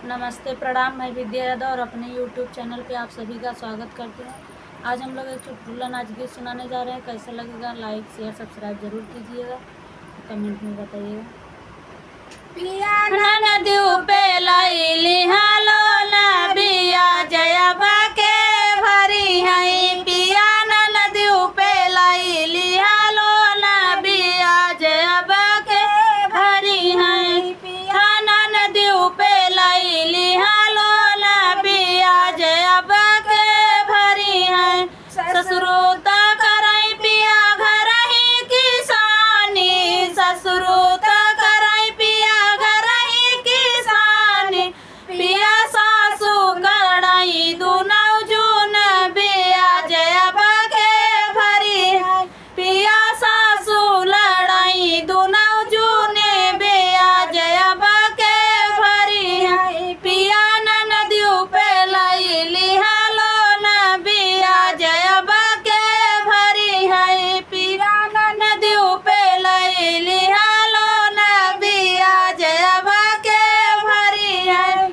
नमस्ते, प्रणाम। मैं विद्या यादव और अपने YouTube चैनल पे आप सभी का स्वागत करती हूँ। आज हम लोग एक चुटकुला नाच गीत सुनाने जा रहे हैं। कैसा लगेगा? लाइक, शेयर, सब्सक्राइब जरूर कीजिएगा, कमेंट में बताइएगा। पिया नदियों पे लैली हालो ना बिया जयबा के भरी है। पिया नदियों पे लैली हालो ना बिया जयबा के भरी है। पिया नदियों पे लैली हालो ना बिया जयबा के भरी है। ससुरोता करई पिया घर ही किसानी, ससुरोता करई पिया घर ही किसानी। पिया सासू कड़ाई दुनौ जून बिया जयबा के भरी है। पिया सासू लड़ाई दुनौ जून बिया जयबा के भरी है। पिया नदियों पे लैली हालो ना बिया जयबा के भरी है। पिया नदियों पे लैली हालो ना बिया जयबा के भरी है।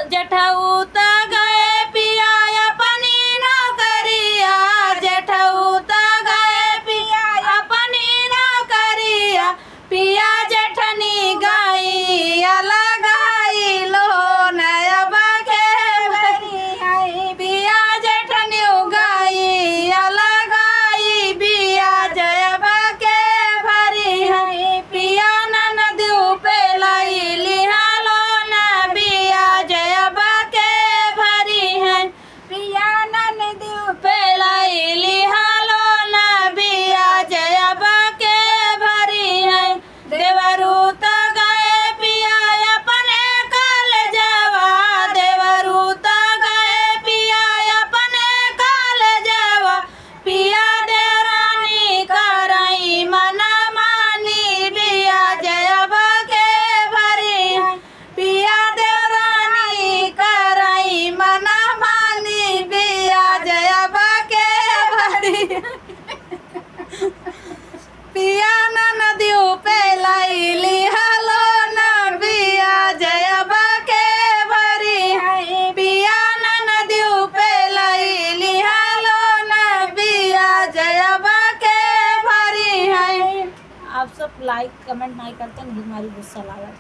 जेठौत गए पिया अपनी नौकरिया, जेठौत गए पिया अपनी नौकरिया। पिया जेठनी गई अलग आई लो नयबा के भरी है। पिया जेठनी गई अलग आई बिया जयबा के भरी है। पिया नदियों पे लैली हालो ना बिया जयबा के भरी है। पिया नदियों पे लैली हालो ना बिया जयबा के भरी है। देवरूत गए पिया अपने कॉलेजवा, देवरूत गए पिया अपने कॉलेजवा। पिया देवरानी करई मना मानी बिया जयबा के भरी है। पिया देवरानी करई मना मानी बिया जयबा के भरी है। पिया नदियों पे लैली हालो ना बिया जयबा के भरी है। पिया नदियों पे लैली हालो ना बिया जयबा के भरी है। आप सब लाइक कमेंट नहीं करते, मुझे हमारी गुस्सा लगा।